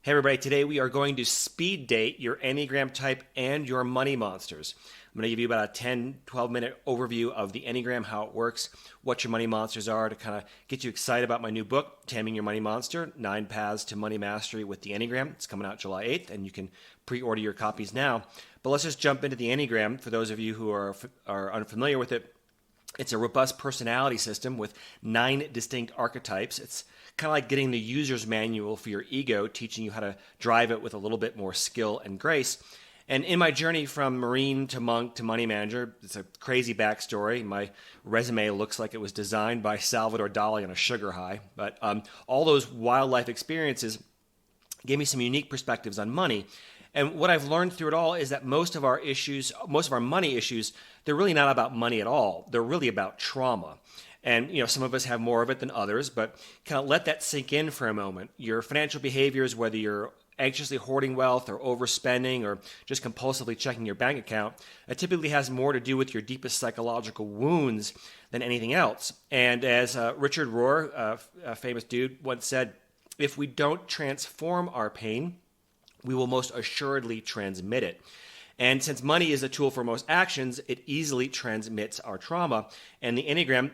Hey everybody, today we are going to speed date your Enneagram type and your money monsters. I'm going to give you about a 10-12 minute overview of the Enneagram, how it works, what your money monsters are to kind of get you excited about my new book, Taming Your Money Monster, 9 Paths to Money Mastery with the Enneagram. It's coming out July 8th and you can pre-order your copies now. But let's just jump into the Enneagram. For those of you who are unfamiliar with it, it's a robust personality system with 9 distinct archetypes. It's kind of like getting the user's manual for your ego, teaching you how to drive it with a little bit more skill and grace. And in my journey from Marine to monk to money manager, it's a crazy backstory. My resume looks like it was designed by Salvador Dali on a sugar high. But all those wildlife experiences gave me some unique perspectives on money. And what I've learned through it all is that most of our money issues, they're really not about money at all. They're really about trauma. And, some of us have more of it than others, but kind of let that sink in for a moment. Your financial behaviors, whether you're anxiously hoarding wealth or overspending or just compulsively checking your bank account, it typically has more to do with your deepest psychological wounds than anything else. And as Richard Rohr, a famous dude, once said, if we don't transform our pain, we will most assuredly transmit it. And since money is a tool for most actions, it easily transmits our trauma. And the Enneagram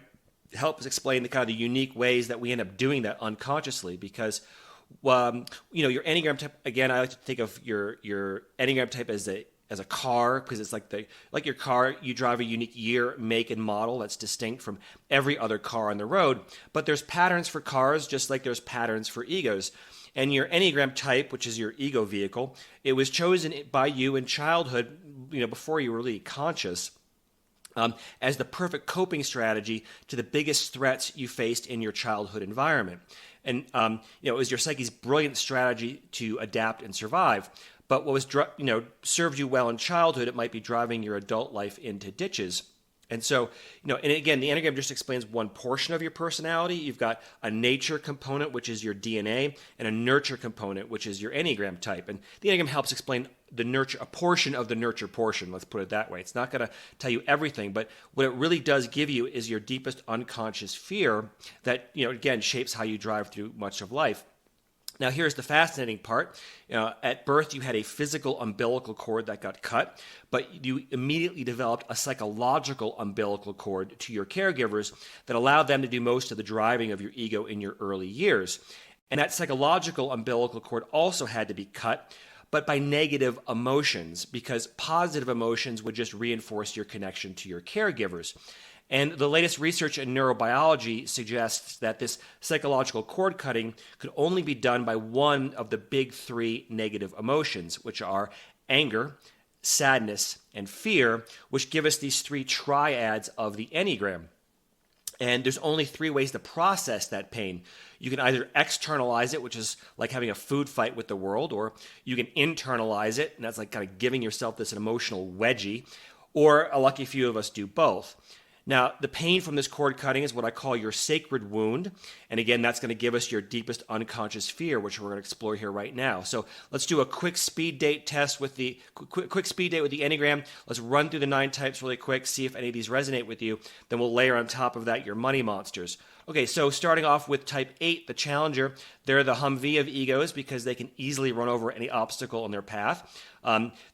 helps explain the kind of the unique ways that we end up doing that unconsciously. Because, your Enneagram type, again, I like to think of your Enneagram type as a car, because it's like your car, you drive a unique year, make, and model that's distinct from every other car on the road. But there's patterns for cars, just like there's patterns for egos. And your Enneagram type, which is your ego vehicle, it was chosen by you in childhood, before you were really conscious, as the perfect coping strategy to the biggest threats you faced in your childhood environment. And, it was your psyche's brilliant strategy to adapt and survive. But what was, served you well in childhood, it might be driving your adult life into ditches. And so, and again, the Enneagram just explains one portion of your personality. You've got a nature component, which is your DNA, and a nurture component, which is your Enneagram type. And the Enneagram helps explain a portion of the nurture portion, let's put it that way. It's not going to tell you everything, but what it really does give you is your deepest unconscious fear that, again, shapes how you drive through much of life. Now, here's the fascinating part. At birth, you had a physical umbilical cord that got cut, but you immediately developed a psychological umbilical cord to your caregivers that allowed them to do most of the driving of your ego in your early years. And that psychological umbilical cord also had to be cut, but by negative emotions, because positive emotions would just reinforce your connection to your caregivers. And the latest research in neurobiology suggests that this psychological cord cutting could only be done by one of the big 3 negative emotions, which are anger, sadness, and fear, which give us these 3 triads of the Enneagram. And there's only 3 ways to process that pain. You can either externalize it, which is like having a food fight with the world, or you can internalize it, and that's like kind of giving yourself this emotional wedgie, or a lucky few of us do both. Now, the pain from this cord cutting is what I call your sacred wound. And again, that's going to give us your deepest unconscious fear, which we're going to explore here right now. So let's do a quick speed date test with the quick speed date with the Enneagram. Let's run through the 9 types really quick, see if any of these resonate with you. Then we'll layer on top of that your money monsters. Okay, so starting off with type 8, the challenger, they're the Humvee of egos because they can easily run over any obstacle in their path.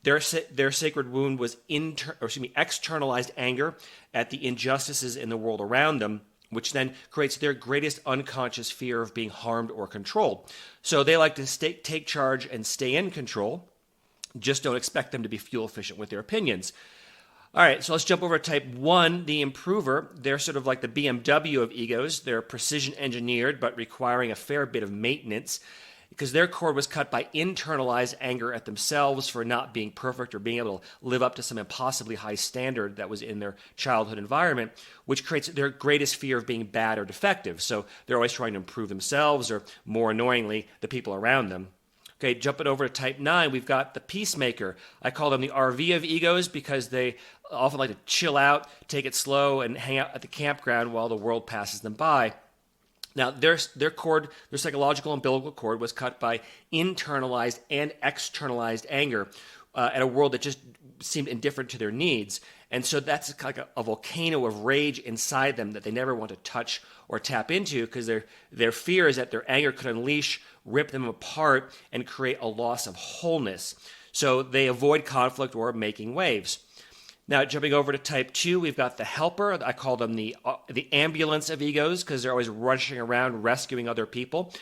Their sacred wound was externalized anger at the injustices in the world around them, which then creates their greatest unconscious fear of being harmed or controlled. So they like to take charge and stay in control. Just don't expect them to be fuel efficient with their opinions. All right, so let's jump over to type 1, the improver. They're sort of like the BMW of egos. They're precision engineered, but requiring a fair bit of maintenance because their cord was cut by internalized anger at themselves for not being perfect or being able to live up to some impossibly high standard that was in their childhood environment, which creates their greatest fear of being bad or defective. So they're always trying to improve themselves or, more annoyingly, the people around them. Okay, jumping over to type 9, we've got the peacemaker. I call them the RV of egos because they often like to chill out, take it slow, and hang out at the campground while the world passes them by. Now, their psychological umbilical cord was cut by internalized and externalized anger at a world that just seemed indifferent to their needs. And so that's like a volcano of rage inside them that they never want to touch or tap into, because their fear is that their anger could unleash, rip them apart, and create a loss of wholeness. So they avoid conflict or making waves. Now, jumping over to type 2, we've got the helper. I call them the ambulance of egos, because they're always rushing around rescuing other people.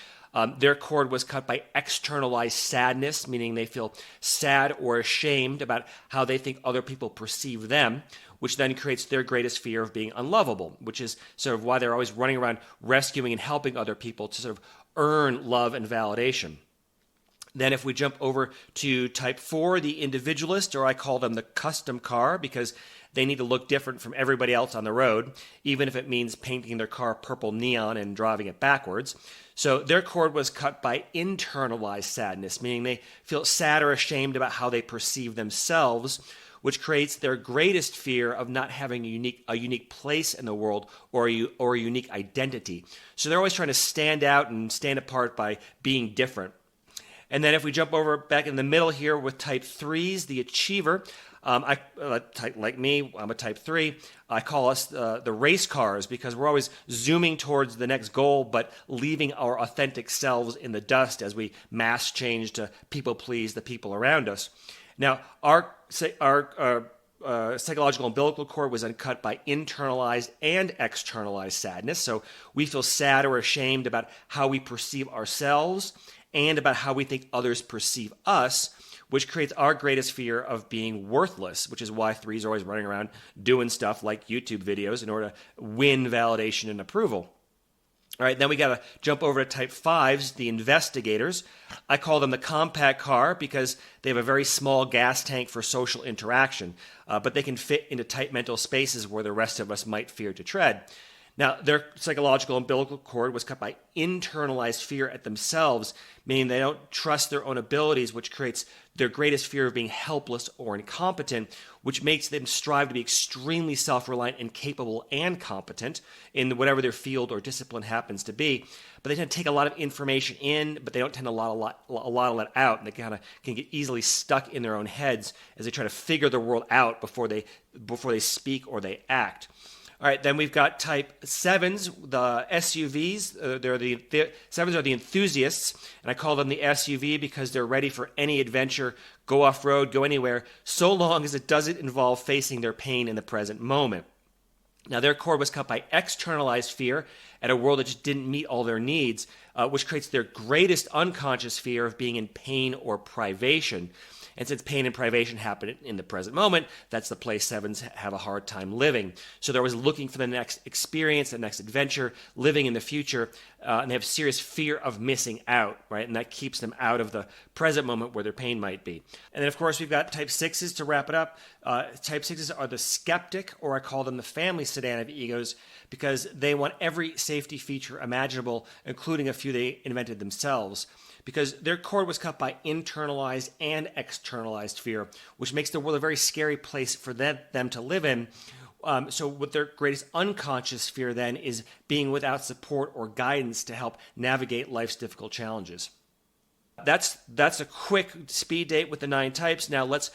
Their cord was cut by externalized sadness, meaning they feel sad or ashamed about how they think other people perceive them, which then creates their greatest fear of being unlovable, which is sort of why they're always running around rescuing and helping other people to sort of earn love and validation. Then if we jump over to type 4, the individualist, or I call them the custom car, because they need to look different from everybody else on the road, even if it means painting their car purple neon and driving it backwards. So their cord was cut by internalized sadness, meaning they feel sad or ashamed about how they perceive themselves, which creates their greatest fear of not having a unique place in the world or a unique identity. So they're always trying to stand out and stand apart by being different. And then if we jump over back in the middle here with type 3s, the achiever, like me, I'm a type 3. I call us the race cars, because we're always zooming towards the next goal, but leaving our authentic selves in the dust as we mass change to people please the people around us. Now, our psychological umbilical cord was uncut by internalized and externalized sadness. So we feel sad or ashamed about how we perceive ourselves and about how we think others perceive us, which creates our greatest fear of being worthless, which is why 3s are always running around doing stuff like YouTube videos in order to win validation and approval. All right, then we got to jump over to type 5s, the investigators. I call them the compact car because they have a very small gas tank for social interaction, but they can fit into tight mental spaces where the rest of us might fear to tread. Now, their psychological umbilical cord was cut by internalized fear at themselves, meaning they don't trust their own abilities, which creates their greatest fear of being helpless or incompetent, which makes them strive to be extremely self-reliant and capable and competent in whatever their field or discipline happens to be. But they tend to take a lot of information in, but they don't tend to a lot of let out, and they kind of can get easily stuck in their own heads as they try to figure the world out before they speak or they act. All right, then we've got type 7s, the SUVs. The 7s are the enthusiasts, and I call them the SUV because they're ready for any adventure, go off-road, go anywhere, so long as it doesn't involve facing their pain in the present moment. Now, their cord was cut by externalized fear at a world that just didn't meet all their needs, which creates their greatest unconscious fear of being in pain or privation. And since pain and privation happen in the present moment, that's the place 7s have a hard time living. So they're always looking for the next experience, the next adventure, living in the future, and they have serious fear of missing out, right? And that keeps them out of the present moment where their pain might be. And then, of course, we've got type 6s to wrap it up. Type 6s are the skeptic, or I call them the family sedan of egos, because they want every safety feature imaginable, including a few they invented themselves. Because their cord was cut by internalized and externalized fear, which makes the world a very scary place for them to live in. So what their greatest unconscious fear then is being without support or guidance to help navigate life's difficult challenges. That's a quick speed date with the 9 types. Now let's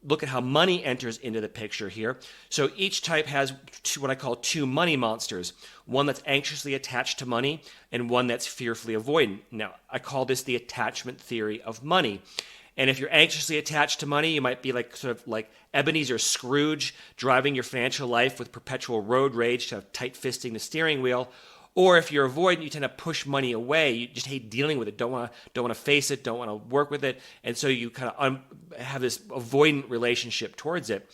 look at how money enters into the picture here. So each type has what I call 2 money monsters, one that's anxiously attached to money and one that's fearfully avoidant. Now, I call this the attachment theory of money. And if you're anxiously attached to money, you might be sort of like Ebenezer Scrooge, driving your financial life with perpetual road rage, to tight-fisting the steering wheel. Or if you're avoidant, you tend to push money away. You just hate dealing with it, don't want to face it, don't want to work with it, and so you kind of have this avoidant relationship towards it.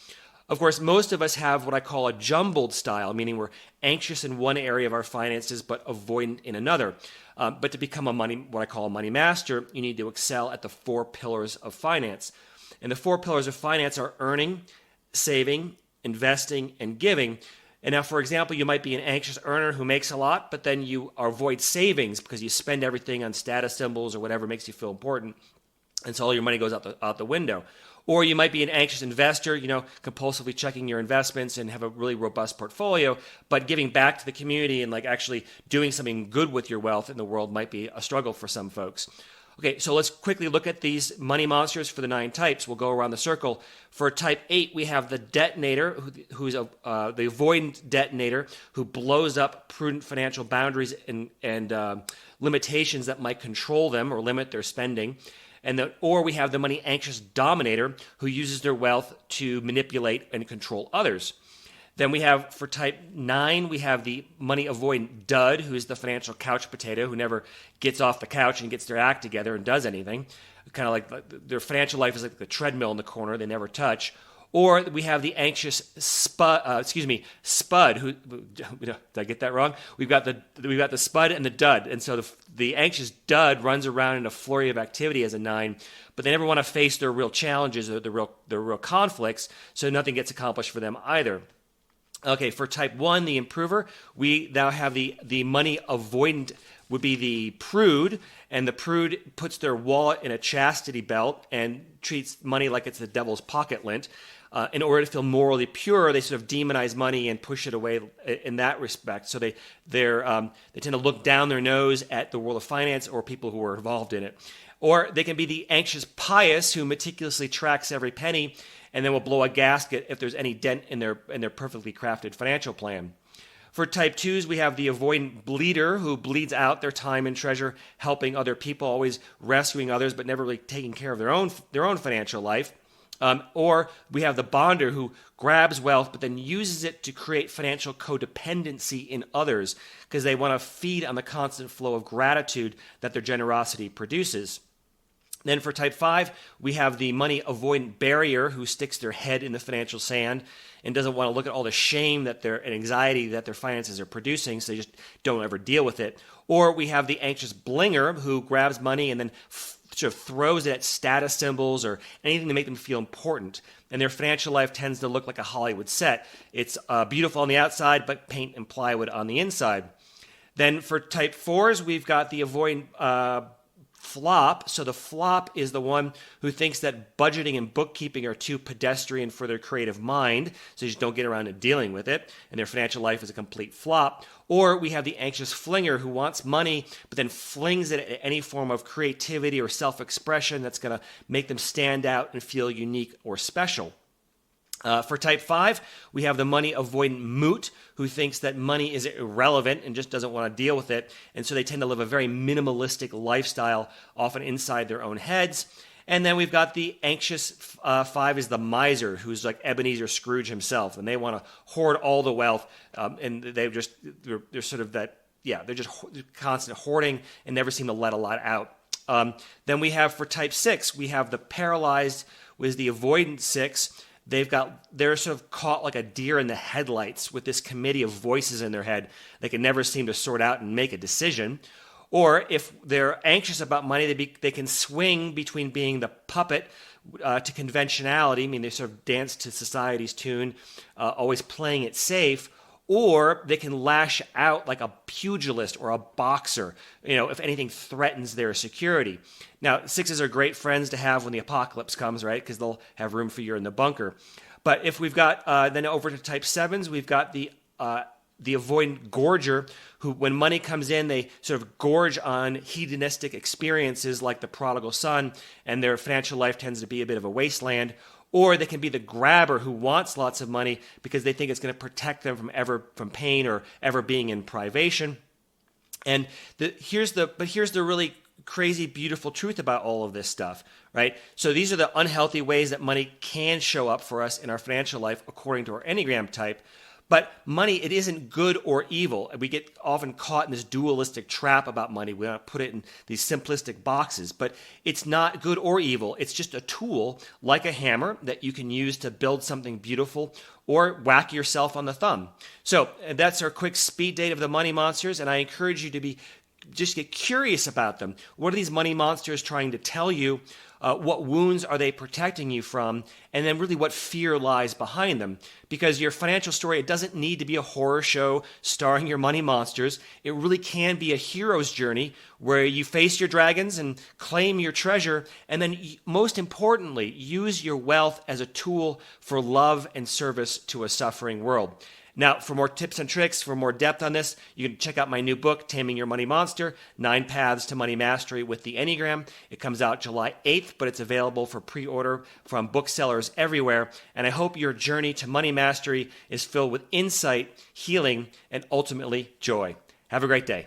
Of course, most of us have what I call a jumbled style, meaning we're anxious in one area of our finances but avoidant in another. But to become what I call a money master, you need to excel at the 4 pillars of finance. And the 4 pillars of finance are earning, saving, investing, and giving. And now, for example, you might be an anxious earner who makes a lot, but then you avoid savings because you spend everything on status symbols or whatever makes you feel important, and so all your money goes out the window. Or you might be an anxious investor, compulsively checking your investments and have a really robust portfolio, but giving back to the community and actually doing something good with your wealth in the world might be a struggle for some folks. Okay, so let's quickly look at these money monsters for the 9 types. We'll go around the circle. For type 8, we have the detonator, who's the avoidant detonator, who blows up prudent financial boundaries and limitations that might control them or limit their spending. Or we have the money anxious dominator, who uses their wealth to manipulate and control others. Then we have, for type 9, we have the money avoidant dud, who is the financial couch potato, who never gets off the couch and gets their act together and does anything. Kind of like their financial life is like the treadmill in the corner they never touch. Or we have the anxious spud, who, did I get that wrong? We've got the spud and the dud. And so the anxious dud runs around in a flurry of activity as a 9, but they never want to face their real challenges or their real conflicts, so nothing gets accomplished for them either. Okay, for type 1, the improver, we now have the money avoidant would be the prude, and the prude puts their wallet in a chastity belt and treats money like it's the devil's pocket lint. In order to feel morally pure, they sort of demonize money and push it away in that respect. So they tend to look down their nose at the world of finance or people who are involved in it. Or they can be the anxious pious, who meticulously tracks every penny and then will blow a gasket if there's any dent in their perfectly crafted financial plan. For type 2s, we have the avoidant bleeder, who bleeds out their time and treasure helping other people, always rescuing others, but never really taking care of their own financial life. Or we have the bonder, who grabs wealth but then uses it to create financial codependency in others because they want to feed on the constant flow of gratitude that their generosity produces. Then for type 5, we have the money avoidant barrier, who sticks their head in the financial sand and doesn't want to look at all the shame and anxiety that their finances are producing, so they just don't ever deal with it. Or we have the anxious blinger, who grabs money and then sort of throws it at status symbols or anything to make them feel important. And their financial life tends to look like a Hollywood set. It's beautiful on the outside, but paint and plywood on the inside. Then for type 4s, we've got the avoidant flop. So the flop is the one who thinks that budgeting and bookkeeping are too pedestrian for their creative mind, so they just don't get around to dealing with it, and their financial life is a complete flop. Or we have the anxious flinger, who wants money but then flings it at any form of creativity or self-expression that's going to make them stand out and feel unique or special. For type 5, we have the money avoidant moot, who thinks that money is irrelevant and just doesn't want to deal with it. And so they tend to live a very minimalistic lifestyle, often inside their own heads. And then we've got the anxious 5 is the miser, who's like Ebenezer Scrooge himself. And they want to hoard all the wealth. And they're sort of that, they're just constant hoarding and never seem to let a lot out. Then we have for type 6, we have the paralyzed, with the avoidant 6. They're sort of caught like a deer in the headlights with this committee of voices in their head. They can never seem to sort out and make a decision. Or if they're anxious about money, they can swing between being the puppet to conventionality. I mean, they sort of dance to society's tune, always playing it safe. Or they can lash out like a pugilist or a boxer, if anything threatens their security. Now, 6s are great friends to have when the apocalypse comes, right? Because they'll have room for you in the bunker. But if we've got, then over to type 7s, we've got the avoidant gorger, who when money comes in, they sort of gorge on hedonistic experiences like the prodigal son, and their financial life tends to be a bit of a wasteland. Or they can be the grabber, who wants lots of money because they think it's going to protect them from pain or ever being in privation. And here's the really crazy, beautiful truth about all of this stuff, right? So these are the unhealthy ways that money can show up for us in our financial life according to our Enneagram type. But money, it isn't good or evil. We get often caught in this dualistic trap about money. We want to put it in these simplistic boxes, but it's not good or evil. It's just a tool, like a hammer, that you can use to build something beautiful or whack yourself on the thumb. So that's our quick speed date of the money monsters, and I encourage you to just get curious about them. What are these money monsters trying to tell you? What wounds are they protecting you from? And then really what fear lies behind them. Because your financial story, it doesn't need to be a horror show starring your money monsters. It really can be a hero's journey where you face your dragons and claim your treasure. And then most importantly, use your wealth as a tool for love and service to a suffering world. Now, for more tips and tricks, for more depth on this, you can check out my new book, Taming Your Money Monster, 9 Paths to Money Mastery with the Enneagram. It comes out July 8th, but it's available for pre-order from booksellers everywhere. And I hope your journey to money mastery is filled with insight, healing, and ultimately joy. Have a great day.